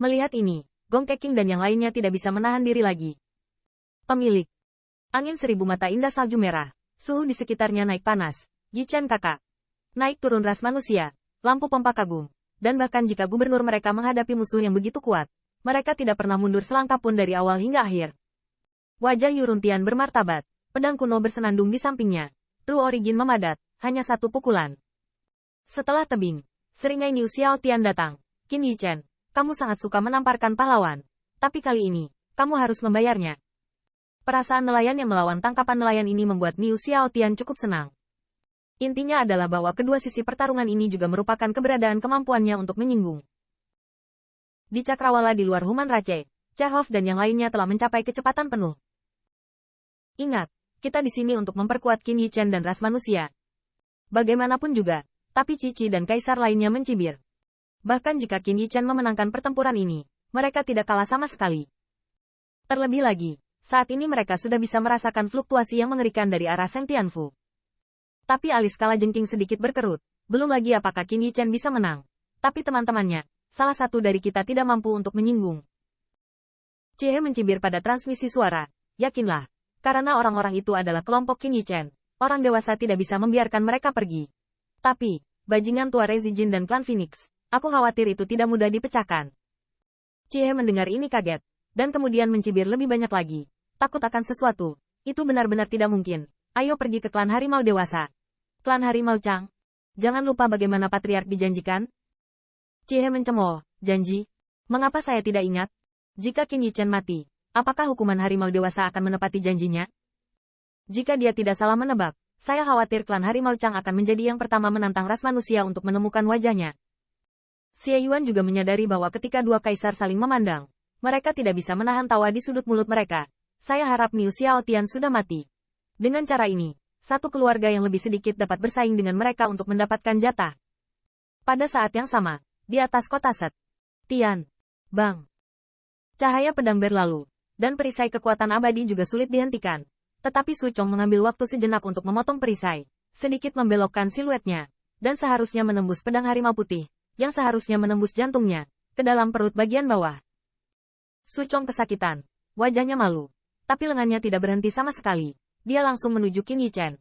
Melihat ini, Gong Keqing dan yang lainnya tidak bisa menahan diri lagi. Pemilik. Angin 1000 mata indah salju merah. Suhu di sekitarnya naik panas. Yi Chen kakak. Naik turun ras manusia. Lampu pompa kagum. Dan bahkan jika gubernur mereka menghadapi musuh yang begitu kuat, mereka tidak pernah mundur selangkah pun dari awal hingga akhir. Wajah Yuruntian bermartabat. Pedang kuno bersenandung di sampingnya. True Origin memadat. Hanya satu pukulan. Setelah tebing, seringai Niu Xiaotian datang. Qin Yi Chen, kamu sangat suka menamparkan pahlawan. Tapi kali ini, kamu harus membayarnya. Perasaan nelayan yang melawan tangkapan nelayan ini membuat Niu Xiaotian cukup senang. Intinya adalah bahwa kedua sisi pertarungan ini juga merupakan keberadaan kemampuannya untuk menyinggung. Di cakrawala di luar Human Rache, Chekhov dan yang lainnya telah mencapai kecepatan penuh. Ingat, kita di sini untuk memperkuat Qin Yi Chen dan ras manusia. Bagaimanapun juga, tapi Cici dan kaisar lainnya mencibir. Bahkan jika Qin Yi Chen memenangkan pertempuran ini, mereka tidak kalah sama sekali. Terlebih lagi, saat ini mereka sudah bisa merasakan fluktuasi yang mengerikan dari arah Seng Tianfu. Tapi alis kalajengking sedikit berkerut, belum lagi apakah Qin Yi Chen bisa menang. Tapi teman-temannya, salah satu dari kita tidak mampu untuk menyinggung. Chie mencibir pada transmisi suara, yakinlah, karena orang-orang itu adalah kelompok Qin Yi Chen, orang dewasa tidak bisa membiarkan mereka pergi. Tapi, bajingan tua Rezijin dan klan Phoenix, aku khawatir itu tidak mudah dipecahkan. Chie mendengar ini kaget, dan kemudian mencibir lebih banyak lagi. Takut akan sesuatu, itu benar-benar tidak mungkin. Ayo pergi ke klan harimau dewasa. Klan harimau Chang. Jangan lupa bagaimana patriark dijanjikan. Chie mencemooh, janji. Mengapa saya tidak ingat? Jika Qin Yi Chen mati, apakah hukuman harimau dewasa akan menepati janjinya? Jika dia tidak salah menebak, saya khawatir klan harimau Chang akan menjadi yang pertama menantang ras manusia untuk menemukan wajahnya. Xie Yuan juga menyadari bahwa ketika dua kaisar saling memandang, mereka tidak bisa menahan tawa di sudut mulut mereka. Saya harap Niu Xiaotian sudah mati. Dengan cara ini, satu keluarga yang lebih sedikit dapat bersaing dengan mereka untuk mendapatkan jatah. Pada saat yang sama, di atas kota Set, Tian, Bang. Cahaya pedang berlalu, dan perisai kekuatan abadi juga sulit dihentikan. Tetapi Su Chong mengambil waktu sejenak untuk memotong perisai, sedikit membelokkan siluetnya, dan seharusnya menembus pedang harimau putih, yang seharusnya menembus jantungnya, ke dalam perut bagian bawah. Su Chong kesakitan, wajahnya malu, tapi lengannya tidak berhenti sama sekali. Dia langsung menuju Qin Yi Chen.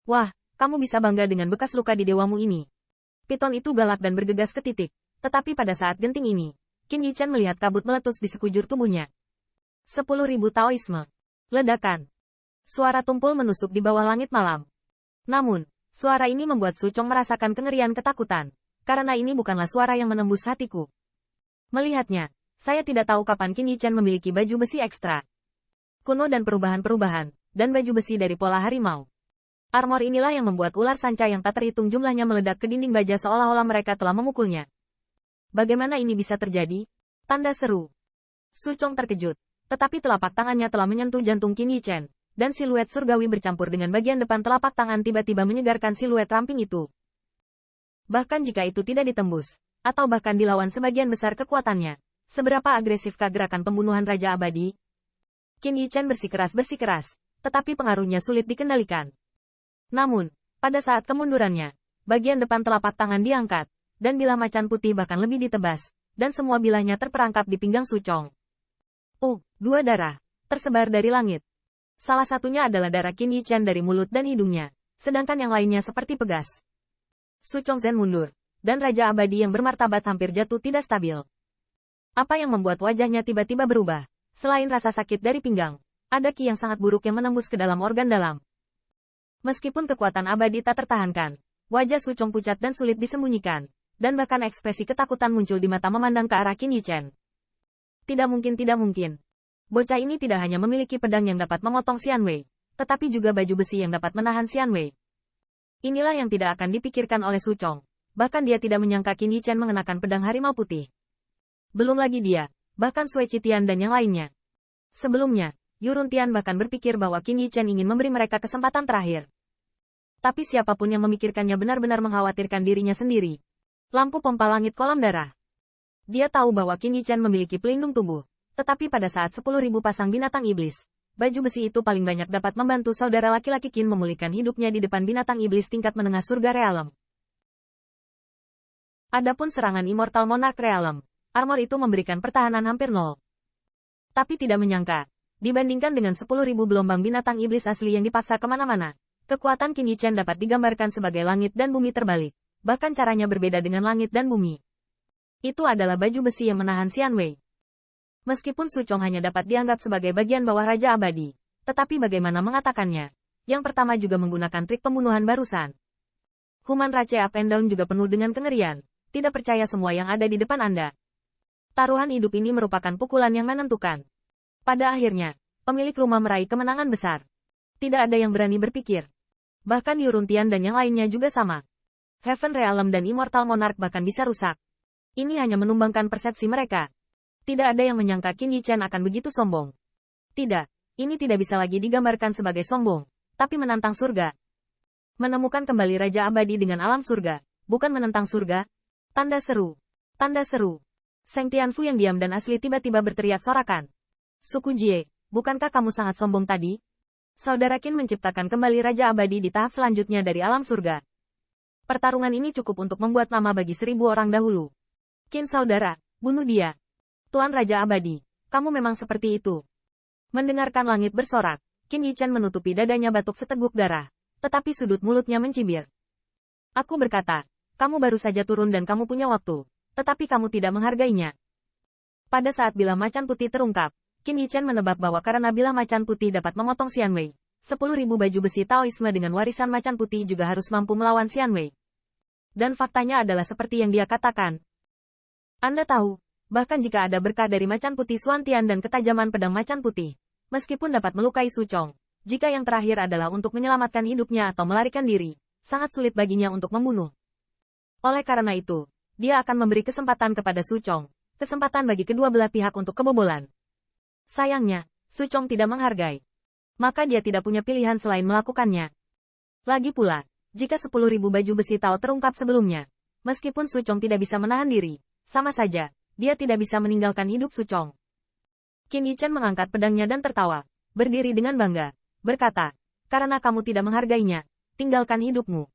Wah, kamu bisa bangga dengan bekas luka di dewamu ini. Piton itu galak dan bergegas ke titik, tetapi pada saat genting ini, Qin Yi Chen melihat kabut meletus di sekujur tubuhnya. 10.000 Taoisme. Ledakan. Suara tumpul menusuk di bawah langit malam. Namun, suara ini membuat Su Chong merasakan kengerian ketakutan, karena ini bukanlah suara yang menembus hatiku. Melihatnya, saya tidak tahu kapan Qin Yi Chen memiliki baju besi ekstra. Kuno dan perubahan-perubahan, dan baju besi dari pola harimau. Armor inilah yang membuat ular sanca yang tak terhitung jumlahnya meledak ke dinding baja seolah-olah mereka telah memukulnya. Bagaimana ini bisa terjadi? Tanda seru. Su Chong terkejut, tetapi telapak tangannya telah menyentuh jantung Qin Yi Chen, dan siluet surgawi bercampur dengan bagian depan telapak tangan tiba-tiba menyegarkan siluet ramping itu. Bahkan jika itu tidak ditembus, atau bahkan dilawan sebagian besar kekuatannya, seberapa agresifkah gerakan pembunuhan Raja Abadi? Qin Yi Chen bersikeras, tetapi pengaruhnya sulit dikendalikan. Namun, pada saat kemundurannya, bagian depan telapak tangan diangkat, dan bilah macan putih bahkan lebih ditebas, dan semua bilahnya terperangkap di pinggang Su Chong. Dua darah, tersebar dari langit. Salah satunya adalah darah Qin Yi Chen dari mulut dan hidungnya, sedangkan yang lainnya seperti pegas. Su Chong Zen mundur, dan Raja Abadi yang bermartabat hampir jatuh tidak stabil. Apa yang membuat wajahnya tiba-tiba berubah? Selain rasa sakit dari pinggang, ada ki yang sangat buruk yang menembus ke dalam organ dalam. Meskipun kekuatan abadi tak tertahankan, wajah Su Chong pucat dan sulit disembunyikan, dan bahkan ekspresi ketakutan muncul di mata memandang ke arah Qin Yi Chen. Tidak mungkin. Bocah ini tidak hanya memiliki pedang yang dapat memotong Xian Wei, tetapi juga baju besi yang dapat menahan Xian Wei. Inilah yang tidak akan dipikirkan oleh Su Chong. Bahkan dia tidak menyangka Qin Yi Chen mengenakan pedang harimau putih. Belum lagi dia, bahkan Sui Chitian dan yang lainnya. Sebelumnya, Yuruntian bahkan berpikir bahwa Qin Yi Chen ingin memberi mereka kesempatan terakhir. Tapi siapapun yang memikirkannya benar-benar mengkhawatirkan dirinya sendiri. Lampu pompa langit kolam darah. Dia tahu bahwa Qin Yi Chen memiliki pelindung tubuh, tetapi pada saat 10.000 pasang binatang iblis, baju besi itu paling banyak dapat membantu saudara laki-laki Qin memulihkan hidupnya di depan binatang iblis tingkat menengah surga realem. Adapun serangan Immortal Monarch Realem armor itu memberikan pertahanan hampir nol. Tapi tidak menyangka, dibandingkan dengan 10.000 gelombang binatang iblis asli yang dipaksa kemana-mana, kekuatan Qin Yichen dapat digambarkan sebagai langit dan bumi terbalik. Bahkan caranya berbeda dengan langit dan bumi. Itu adalah baju besi yang menahan Xian Wei. Meskipun Su Chong hanya dapat dianggap sebagai bagian bawah Raja Abadi, tetapi bagaimana mengatakannya? Yang pertama juga menggunakan trik pembunuhan barusan. Human Rache Up and Down juga penuh dengan kengerian. Tidak percaya semua yang ada di depan Anda. Taruhan hidup ini merupakan pukulan yang menentukan. Pada akhirnya, pemilik rumah meraih kemenangan besar. Tidak ada yang berani berpikir. Bahkan Yuruntian dan yang lainnya juga sama. Heaven Realm dan Immortal Monarch bahkan bisa rusak. Ini hanya menumbangkan persepsi mereka. Tidak ada yang menyangka Qin Yichen akan begitu sombong. Tidak, ini tidak bisa lagi digambarkan sebagai sombong, tapi menantang surga. Menemukan kembali Raja Abadi dengan alam surga, bukan menentang surga. Tanda seru. Tanda seru. Seng Tianfu yang diam dan asli tiba-tiba berteriak sorakan. Suku Jie, bukankah kamu sangat sombong tadi? Saudara Qin menciptakan kembali Raja Abadi di tahap selanjutnya dari alam surga. Pertarungan ini cukup untuk membuat nama bagi 1.000 orang dahulu. Qin saudara, bunuh dia. Tuan Raja Abadi, kamu memang seperti itu. Mendengarkan langit bersorak, Qin Yichen menutupi dadanya batuk seteguk darah, tetapi sudut mulutnya mencibir. Aku berkata, kamu baru saja turun dan kamu punya waktu, tetapi kamu tidak menghargainya. Pada saat bilah macan putih terungkap, Qin Yichen menebak bahwa karena bilah macan putih dapat memotong Xian Wei, 10.000 baju besi Taoisme dengan warisan macan putih juga harus mampu melawan Xian Wei. Dan faktanya adalah seperti yang dia katakan. Anda tahu, bahkan jika ada berkah dari macan putih Xuantian dan ketajaman pedang macan putih, meskipun dapat melukai Su Chong, jika yang terakhir adalah untuk menyelamatkan hidupnya atau melarikan diri, sangat sulit baginya untuk membunuh. Oleh karena itu, dia akan memberi kesempatan kepada Su Chong, kesempatan bagi kedua belah pihak untuk kebobolan. Sayangnya, Su Chong tidak menghargai. Maka dia tidak punya pilihan selain melakukannya. Lagi pula, jika 10.000 baju besi Tao terungkap sebelumnya, meskipun Su Chong tidak bisa menahan diri, sama saja, dia tidak bisa meninggalkan hidup Su Chong. Qin Yichen mengangkat pedangnya dan tertawa, berdiri dengan bangga, berkata, karena kamu tidak menghargainya, tinggalkan hidupmu.